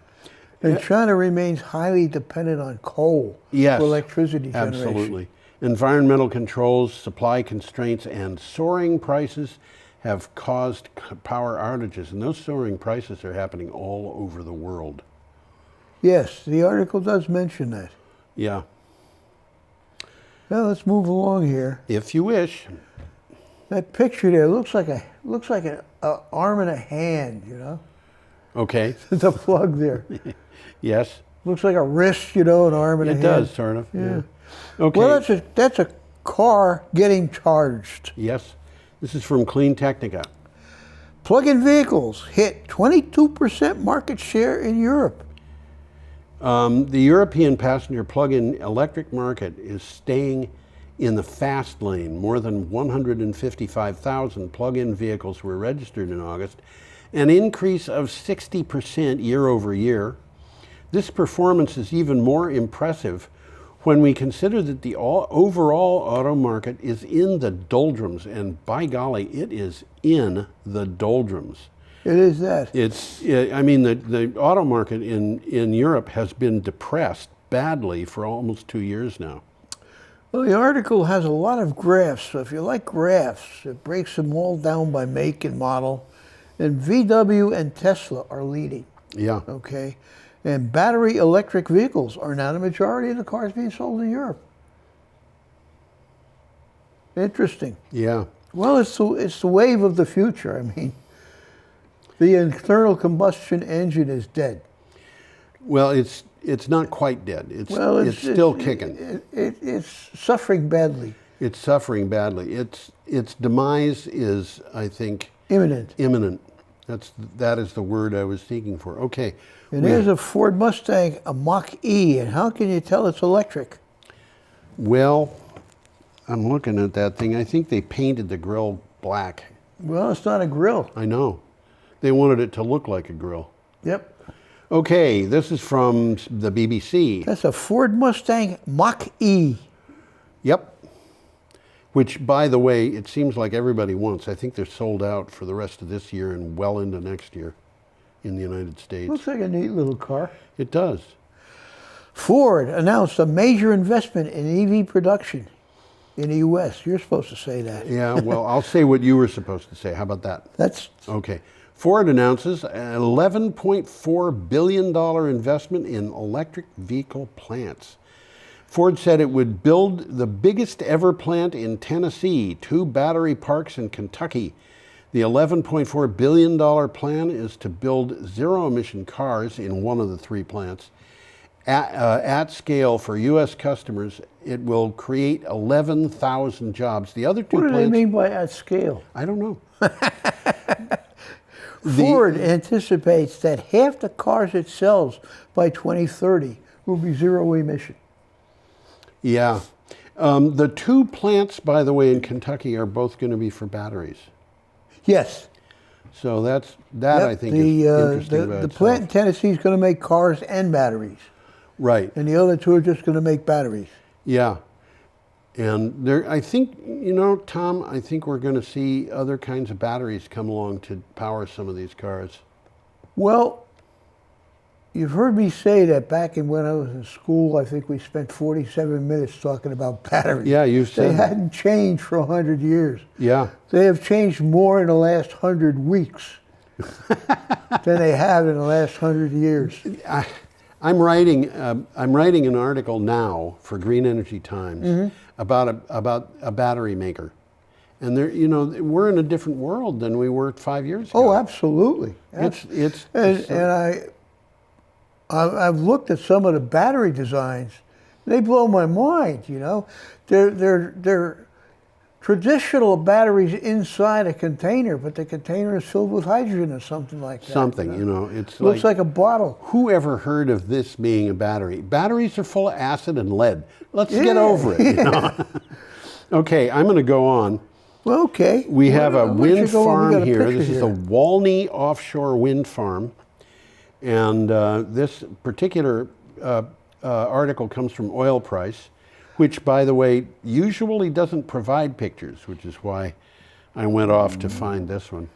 And China remains highly dependent on coal Yes, for electricity generation. absolutely. Environmental controls, supply constraints, and soaring prices have caused power outages, and those soaring prices are happening all over the world. Yes, the article does mention that. Yeah, Now let's move along here. if you wish. That picture there looks like an arm and a hand, you know? Okay, The plug there. yes, Looks like a wrist, you know, an arm and a it hand. does, sort of. Yeah. Okay, Well, that's a car getting charged. yes, this is from Clean Technica. Plug-in vehicles hit 22% market share in Europe. The European passenger plug-in electric market is staying in the fast lane. More than 155,000 plug-in vehicles were registered in August, an increase of 60% year over year. This performance is even more impressive when we consider that the overall auto market is in the doldrums, and by golly, it is in the doldrums. It is that. I mean, the auto market in Europe has been depressed badly for almost 2 years now. Well, the article has a lot of graphs. So if you like graphs, it breaks them all down by make and model. And VW and Tesla are leading. Yeah. Okay. And battery electric vehicles are now the majority of the cars being sold in Europe. Interesting. Yeah. Well, it's the wave of the future. I mean, the internal combustion engine is dead. Well, it's not quite dead. It's still kicking. It's suffering badly. It's suffering badly. Its demise is, I think, Imminent. imminent. That is the word I was seeking for. Okay. And there's a Ford Mustang, a Mach-E, and how can you tell it's electric? Well, I'm looking at that thing. I think they painted the grill black. Well, it's not a grill. I know. They wanted it to look like a grill. Yep. Okay, this is from the BBC. That's a Ford Mustang Mach-E. Yep. Which, by the way, it seems like everybody wants. I think they're sold out for the rest of this year and well into next year in the United States. Looks like a neat little car. It does. Ford announced a major investment in EV production in the U.S. You're supposed to say that. Yeah, well, I'll say what you were supposed to say. How about that? That's Okay. Ford announces an $11.4 billion investment in electric vehicle plants. Ford said it would build the biggest ever plant in Tennessee, 2 battery parks in Kentucky. The $11.4 billion plan is to build zero-emission cars in one of the 3 plants. At scale for U.S. customers, it will create 11,000 jobs. The other 2 what do plants... they mean by at scale? I don't know. Ford anticipates that half the cars it sells by 2030 will be zero emission. Yeah. The 2 plants, by the way, in Kentucky are both going to be for batteries. Yes. So that Yep, I think is interesting about the itself. plant in Tennessee is going to make cars and batteries, Right. and the other 2 are just going to make batteries. Yeah. And there, I think, Tom, I think we're going to see other kinds of batteries come along to power some of these cars. Well, you've heard me say that back when I was in school, I think we spent 47 minutes talking about batteries. Yeah, you've They said that. hadn't changed for 100 years. Yeah. They have changed more in the last 100 weeks than they have in the last 100 years. I'm writing an article now for Green Energy Times about a battery maker, and there, you know, we're in a different world than we were 5 years ago. Oh, absolutely. And I've looked at some of the battery designs. They blow my mind. You know, they're traditional batteries inside a container, but the container is filled with hydrogen or something like that. Something, you know, it's looks like a bottle. Who ever heard of this being a battery? Batteries are full of acid and lead. Let's get over it. You know? Okay, I'm going to go on. Well, okay. We have a wind farm here. This is a Walney offshore wind farm. And this particular article comes from Oil Price, which, by the way, usually doesn't provide pictures, which is why I went off to find this one.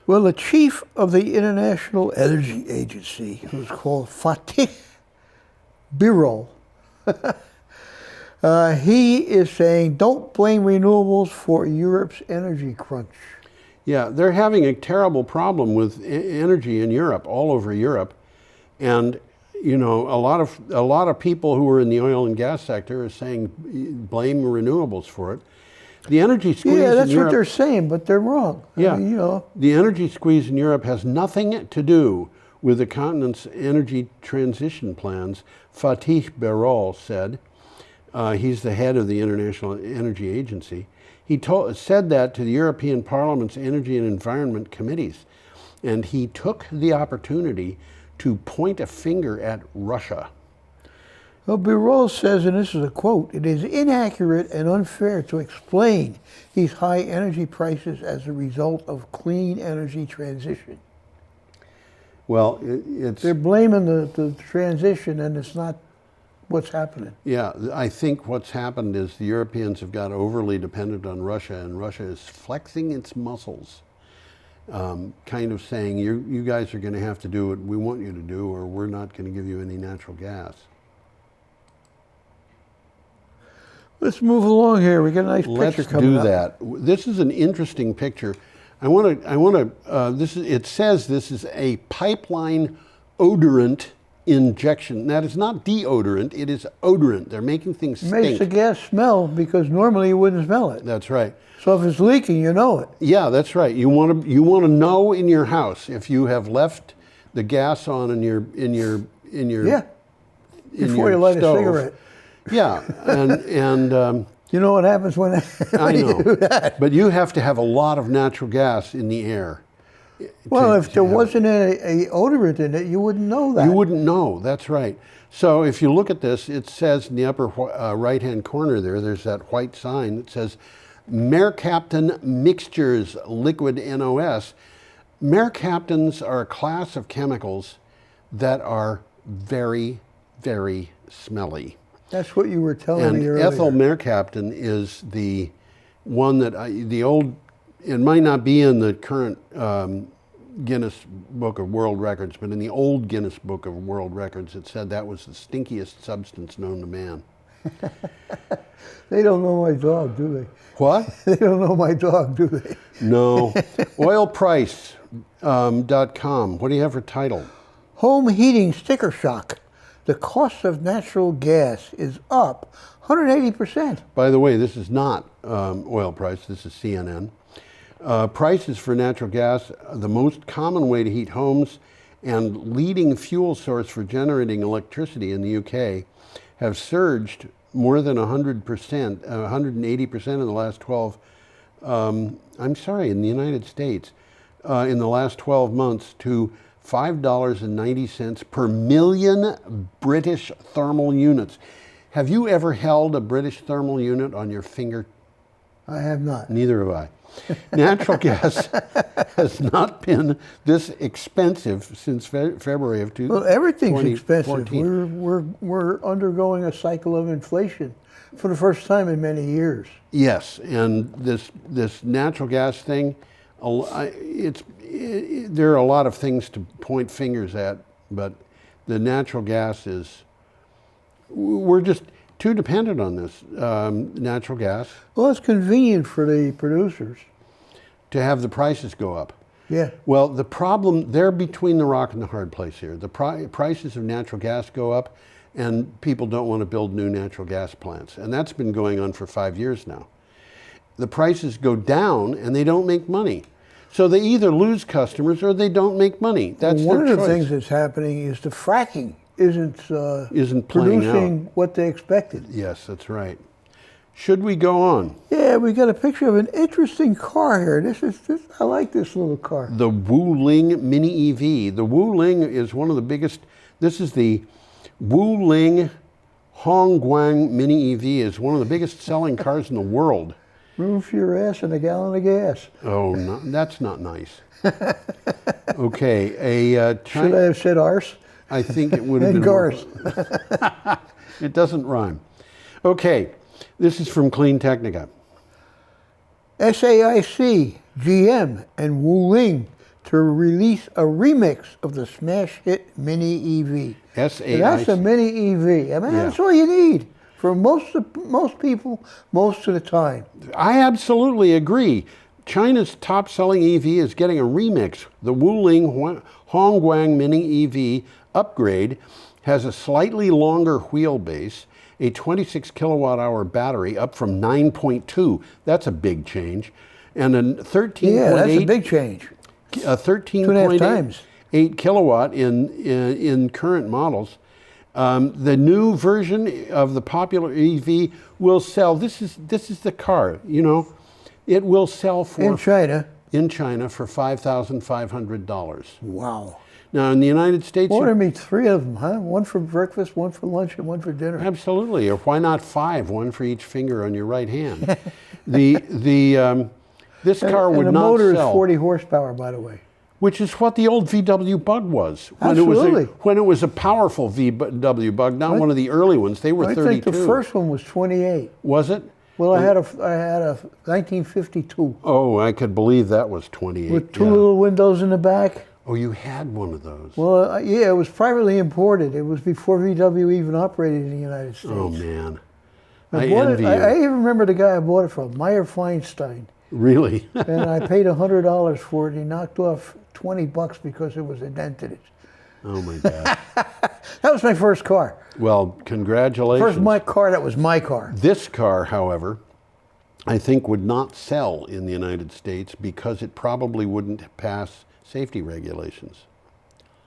Well, the chief of the International Energy Agency, who's called Fatih Birol, he is saying, don't blame renewables for Europe's energy crunch. Yeah, they're having a terrible problem with energy in Europe, all over Europe. And you know, a lot of people who are in the oil and gas sector are saying blame renewables for it. The energy squeeze yeah, that's in Europe, what they're saying, but they're wrong. Yeah, I mean, you know, the energy squeeze in Europe has nothing to do with the continent's energy transition plans. Fatih Birol said, he's the head of the International Energy Agency. He said that to the European Parliament's Energy and Environment Committees, and he took the opportunity to point a finger at Russia. Well, Birol says, and this is a quote, it is inaccurate and unfair to explain these high energy prices as a result of clean energy transition. Well, they're blaming the transition, and it's not what's happening. Yeah, I think what's happened is the Europeans have got overly dependent on Russia, and Russia is flexing its muscles. Kind of saying, you guys are going to have to do what we want you to do, or we're not going to give you any natural gas. Let's move along here. We got a nice picture coming up. Let's do that. This is an interesting picture. It says this is a pipeline odorant injection. That is not deodorant, it is odorant. They're making things stink. It makes the gas smell because normally you wouldn't smell it. That's right. So if it's leaking, you know it. Yeah, that's right. You want to know in your house if you have left the gas on in your before you light stove. a cigarette. Yeah, and you know what happens when I know. you do that? But you have to have a lot of natural gas in the air. Well, if there wasn't a odorant in it, you wouldn't know that. You wouldn't know. That's right. So if you look at this, it says in the upper right-hand corner there's that white sign that says Mercaptan Mixtures Liquid NOS. Mercaptans are a class of chemicals that are very, very smelly. That's what you were telling me earlier. Ethyl mercaptan is the one that it might not be in the current Guinness Book of World Records, but in the old Guinness Book of World Records, it said that was the stinkiest substance known to man. They don't know my dog, do they? What? They don't know my dog, do they? No. Oilprice.com. What do you have for title? Home heating sticker shock. The cost of natural gas is up 180%. By the way, this is not Oil Price. This is CNN. Prices for natural gas, the most common way to heat homes and leading fuel source for generating electricity in the UK, have surged more than 100%, 180% in the last 12, in the United States, in the last 12 months to $5.90 per million British thermal units. Have you ever held a British thermal unit on your finger? I have not. Neither have I. Natural gas has not been this expensive since February of 2014. Well, everything's expensive. We're undergoing a cycle of inflation for the first time in many years. Yes, and this natural gas thing, there are a lot of things to point fingers at, but the natural gas we're just too dependent on this natural gas. Well, it's convenient for the producers. To have the prices go up. Yeah. Well, the problem, they're between the rock and the hard place here. The prices of natural gas go up, and people don't want to build new natural gas plants. And that's been going on for 5 years now. The prices go down, and they don't make money. So they either lose customers or they don't make money. That's One their of the choice. things that's happening is the fracking isn't playing producing out. what they expected. Yes, that's right. Should we go on? Yeah, we got a picture of an interesting car here. I like this little car. The Wuling Mini EV. The Wuling is one of the biggest. This is the Wuling Hongguang Mini EV. Is one of the biggest selling cars in the world. Room for your ass and a gallon of gas. Oh, no, that's not nice. Okay, Should I have said arse? I think it would have And been Gars. It doesn't rhyme. Okay, this is from Clean Technica. SAIC, GM, and Wuling to release a remix of the smash hit Mini EV. SAIC. That's a Mini EV. I mean, that's all you need for most people, most of the time. I absolutely agree. China's top-selling EV is getting a remix. The Wuling Hongguang Mini EV upgrade has a slightly longer wheelbase, a 26 kilowatt-hour battery up from 9.2. That's a big change. And a 13.8. Yeah, that's a big change. A 2.5 times. 8 kilowatt in current models. The new version of the popular EV will sell. This is the car. You know, it will sell for In China. for $5,500. Wow. Now in the United States, Order me 3 of them, huh? One for breakfast, one for lunch, and one for dinner. absolutely, or why not 5? One for each finger on your right hand. This car would and the not motor sell. is 40 horsepower, by the way. Which is what the old VW Bug was. Absolutely. When it was a powerful VW Bug, not one of the early ones. They were 32. I think the first one was 28. Was it? Well, I had a 1952 Oh, I could believe that was 28. with 2 little windows in the back. Oh, you had one of those. Well, yeah, it was privately imported. It was before VW even operated in the United States. Oh, man. I I bought envy it, you. I even remember the guy I bought it from, Meyer Feinstein. Really? And I paid $100 for it. He knocked off $20 because it was indented. Oh, my God. That was my first car. Well, congratulations. First car that was my car. This car, however, I think would not sell in the United States because it probably wouldn't pass safety regulations.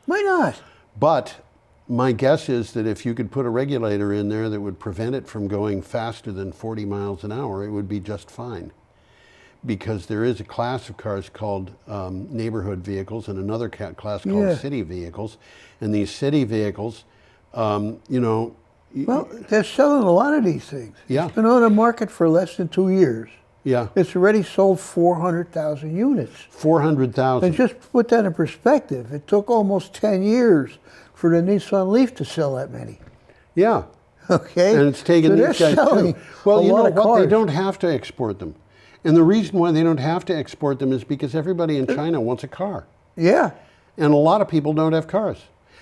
Why not? But my guess is that if you could put a regulator in there that would prevent it from going faster than 40 miles an hour, it would be just fine. Because there is a class of cars called neighborhood vehicles and another class called city vehicles. And these city vehicles, you know... Well, they're selling a lot of these things. Yeah. It's been on the market for less than 2 years. Yeah. It's already sold 400,000 units. 400,000. And just to put that in perspective, it took almost 10 years for the Nissan Leaf to sell that many. Yeah. Okay? And it's taken so these they're guys selling too. Well, a you know lot of what? cars. They don't have to export them. And the reason why they don't have to export them is because everybody in China wants a car. Yeah. And a lot of people don't have cars.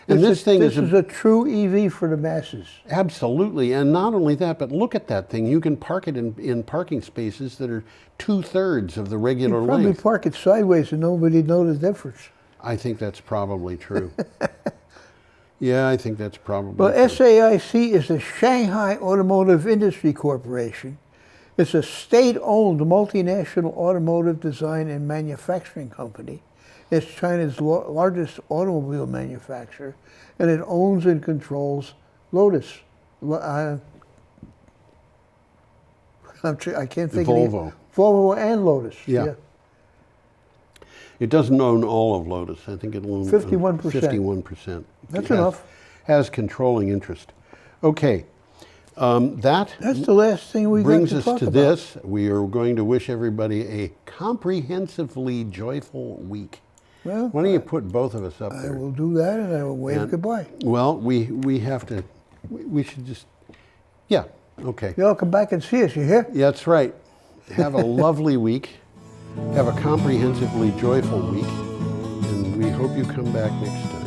And this is a true EV for the masses. Absolutely. And not only that, but look at that thing. You can park it in parking spaces that are 2/3 of the regular You probably length. park it sideways and nobody'd know the difference. I think that's probably true. Yeah, I think that's probably Well, true. SAIC is the Shanghai Automotive Industry Corporation. It's a state-owned multinational automotive design and manufacturing company. It's China's largest automobile manufacturer, and it owns and controls Lotus. I can't think Volvo. of Volvo and Lotus. Yeah. It doesn't own all of Lotus. I think it owns 51%. 51%. That's enough. Has controlling interest. Okay. That's the last thing we brings got to us talk to about. this. We are going to wish everybody a comprehensively joyful week. Well, Why don't you put both of us up I there? will do that, and I will wave And- goodbye. Well, we have to. We should just. Yeah. Okay. You all come back and see us. You hear? Yeah, that's right. Have a lovely week. Have a comprehensively joyful week, and we hope you come back next time.